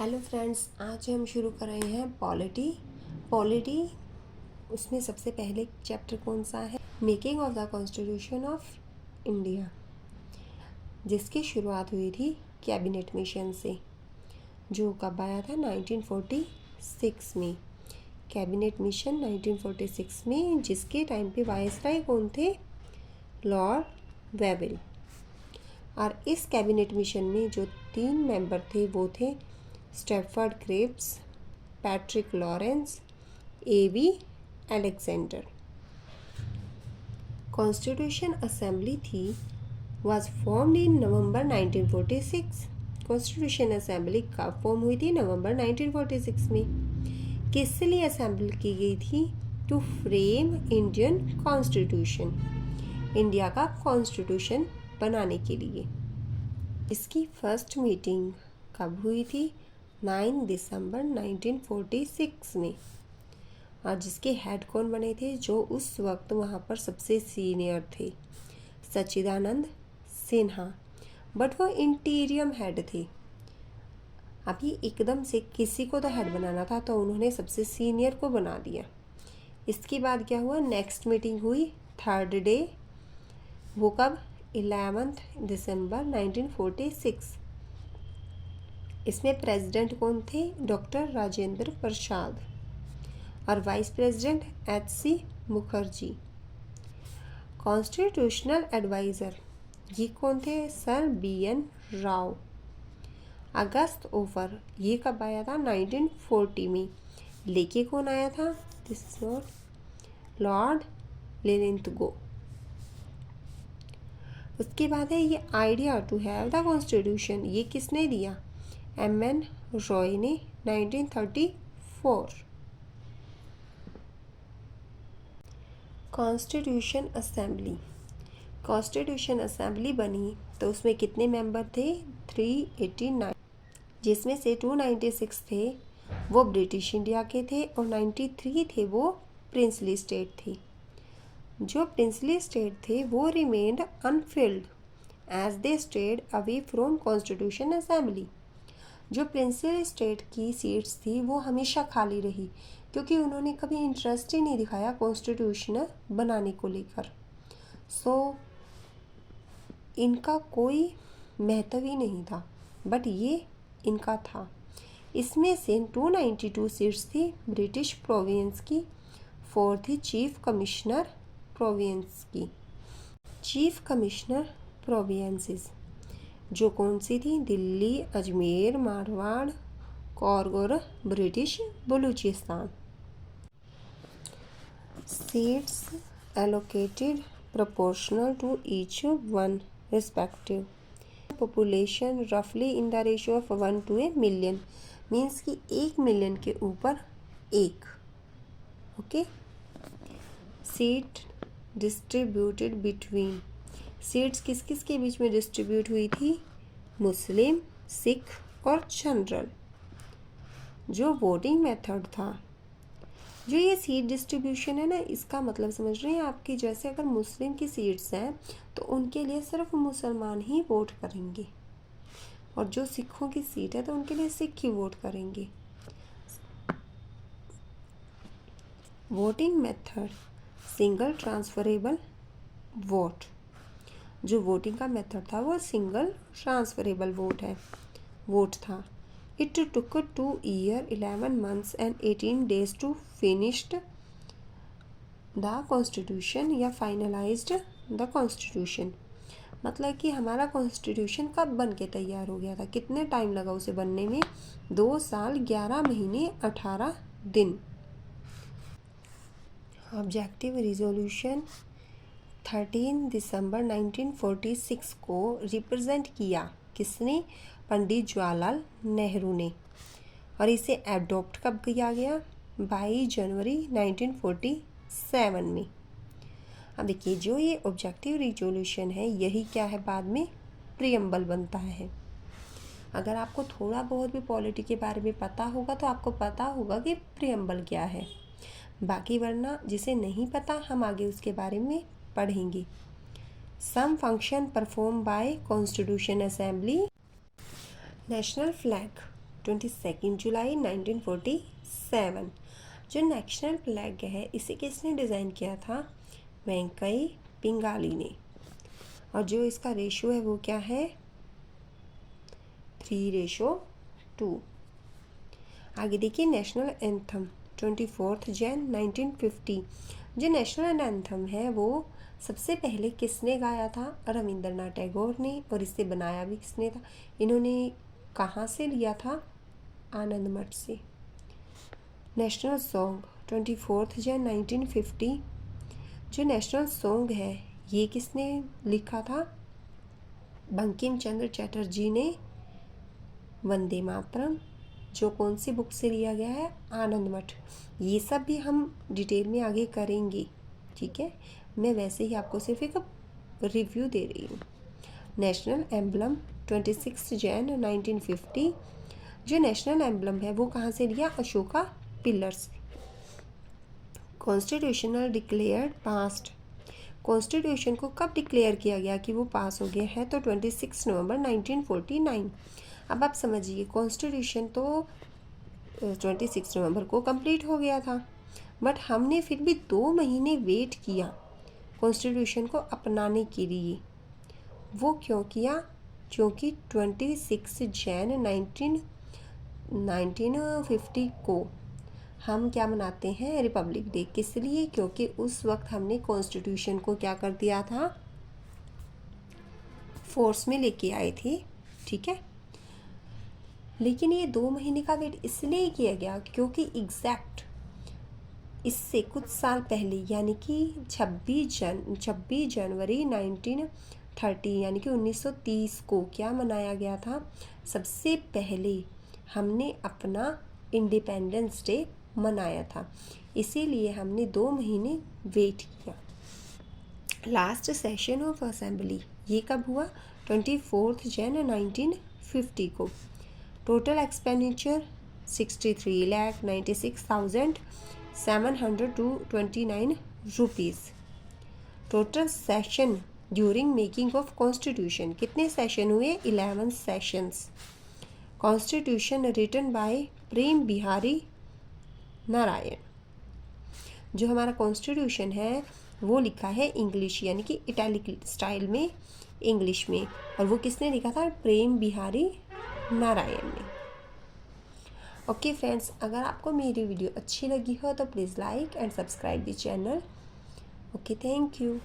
Hello friends, आज हम शुरू कर रहे हैं पॉलिटी। उसमें सबसे पहले चैप्टर कौन सा है? Making of the constitution of India, जिसकी शुरुआत हुई थी कैबिनेट मिशन से, जो कब आया था? 1946 में। कैबिनेट मिशन 1946 में, जिसके टाइम पे वायसराय कौन थे? लॉर्ड वेविल। और इस कैबिनेट मिशन में जो 3 मेंबर थे वो थे Stafford Cripps, Patrick Lawrence, A.V. Alexander. Constitution assembly थी was formed in November 1946। Constitution assembly कब फॉर्म हुई थी? नवंबर 1946 में। किस लिए असेंबल की गई थी? To frame Indian constitution, India का कॉन्स्टिट्यूशन बनाने के लिए। इसकी फर्स्ट मीटिंग कब हुई थी? 9 दिसंबर 1946 में। और जिसके हेड कौन बने थे? जो उस वक्त वहाँ पर सबसे सीनियर थे, सच्चिदानंद सिन्हा। बट वो इंटीरियम हेड थे। अभी एकदम से किसी को तो हेड बनाना था, तो उन्होंने सबसे सीनियर को बना दिया। इसके बाद क्या हुआ? नेक्स्ट मीटिंग हुई 3rd डे। वो कब? 11 दिसंबर 1946। इसमें प्रेसिडेंट कौन थे? डॉक्टर राजेंद्र प्रसाद। और vice president H.C. Mukherjee. Constitutional adviser ये कौन थे? Sir B.N. राव। अगस्त ओवर ये कब आया था? 1940 में। लेके कौन आया था? This is not Lord Linlithgow. उसके बाद है ये idea to have the constitution, ये किसने दिया? M.N. रॉय ने 1934। कॉन्स्टिट्यूशन असेंबली बनी तो उसमें कितने मेंबर थे? 389, जिसमें से 296 थे वो ब्रिटिश इंडिया के थे और 93 थे वो प्रिंसली स्टेट थे। जो प्रिंसली स्टेट थे वो remained unfilled as they stayed away from constitution assembly. जो प्रिंसली स्टेट की सीट्स थी वो हमेशा खाली रही, क्योंकि उन्होंने कभी इंटरेस्ट ही नहीं दिखाया कॉन्स्टिट्यूशन बनाने को लेकर। सो इनका कोई महत्व ही नहीं था, बट ये इनका था। इसमें से 292 सीट्स थी ब्रिटिश प्रोविंस की, 4 थी चीफ कमिश्नर प्रोविंस की। चीफ कमिश्नर प्रोविंसेस जो कौन सी थी? दिल्ली, अजमेर, मारवाड़, कौर्ग और British Baluchistan. Seats allocated proportional to each one respective. Population रफली in the ratio of 1 to a million, means कि 1 मिलियन के ऊपर 1। Okay. Seat distributed between, seats किस किस के बीच में डिस्ट्रीब्यूट हुई थी? मुस्लिम, सिख और जनरल। जो वोटिंग मेथड था, जो ये सीट डिस्ट्रीब्यूशन है ना, इसका मतलब समझ रहे हैं आपकी? जैसे अगर मुस्लिम की सीट्स हैं तो उनके लिए सिर्फ मुसलमान ही वोट करेंगे, और जो सिखों की सीट है तो उनके लिए सिख ही वोट करेंगे। Voting method single transferable vote. जो वोटिंग का मेथड था वो सिंगल ट्रांसफरेबल वोट था। It took 2 years 11 months and 18 days to finished the constitution या फाइनलाइज्ड द कॉन्स्टिट्यूशन। मतलब कि हमारा कॉन्स्टिट्यूशन कब बन के तैयार हो गया था? कितने टाइम लगा उसे बनने में? 2 साल 11 महीने 18 दिन। ऑब्जेक्टिव रिजोल्यूशन 13 दिसंबर 1946 को रिप्रेजेंट किया किसने? पंडित जवाहरलाल नेहरू ने। और इसे एडॉप्ट कब किया गया? 22 जनवरी 1947 में। अब देखिए, जो ये ऑब्जेक्टिव रिजोल्यूशन है यही क्या है? बाद में प्रियम्बल बनता है। अगर आपको थोड़ा बहुत भी पॉलिटी के बारे में पता होगा तो आपको पता होगा कि प्रियम्बल क्या है। बाकी वरना जिसे नहीं पता, हम आगे उसके बारे में पढ़ेंगे। Some function perform by constitution assembly. National flag 22 July 1947। जो नेशनल फ्लैग है इसे किसने डिज़ाइन किया था? वेंकई पिंगाली ने। और जो इसका रेशो है वो क्या है? 3:2। आगे देखिए नेशनल एंथम 24 जैन 1950। जो नेशनल एंथम है वो सबसे पहले किसने गाया था? रविंद्रनाथ टैगोर ने। और इसे बनाया भी किसने था? इन्होंने कहाँ से लिया था? आनंद मठ से। National song 24 Jain 1950। जो नेशनल सॉन्ग है ये किसने लिखा था? बंकिम चंद्र चटर्जी ने। वंदे मातरम जो कौन सी बुक से लिया गया है? आनंद मठ। ये सब भी हम डिटेल में आगे करेंगे, ठीक है। मैं वैसे ही आपको सिर्फ एक रिव्यू दे रही हूँ। National emblem 26 Jain 1950। जो नेशनल एम्बलम है वो कहाँ से लिया? अशोका पिलर से। Constitutional declared past. कॉन्स्टिट्यूशन को कब डिक्लेयर किया गया कि वो पास हो गया है? तो 26 नवंबर 1949। अब आप समझिए कॉन्स्टिट्यूशन तो 26 नवंबर को कंप्लीट हो गया था, बट हमने फिर भी 2 महीने वेट किया कॉन्स्टिट्यूशन को अपनाने के लिए। वो क्यों किया? क्योंकि 26 जैन 1950 को हम क्या मनाते हैं? Republic day. किस लिए? क्योंकि उस वक्त हमने कॉन्स्टिट्यूशन को क्या कर दिया था? फोर्स में लेके आए थे, ठीक है। लेकिन ये 2 महीने का वेट इसलिए किया गया क्योंकि एग्जैक्ट इससे कुछ साल पहले यानी कि 26 जनवरी 1930 यानी कि 1930 को क्या मनाया गया था? सबसे पहले हमने अपना इंडिपेंडेंस डे मनाया था, इसीलिए हमने 2 महीने वेट किया। लास्ट सेशन ऑफ असेंबली ये कब हुआ? 24 जन 1950 को। Total expenditure 63,96,729 rupees. Total session during making of constitution कितने सेशन हुए? 11 सेशंस। कॉन्स्टिट्यूशन रिटन बाय प्रेम बिहारी नारायण। जो हमारा कॉन्स्टिट्यूशन है वो लिखा है इंग्लिश यानी कि इटैलिक स्टाइल में, इंग्लिश में। और वो किसने लिखा था? प्रेम बिहारी नारायण ने। ओके फ्रेंड्स, अगर आपको मेरी वीडियो अच्छी लगी हो तो please like and subscribe the channel. Okay, thank you.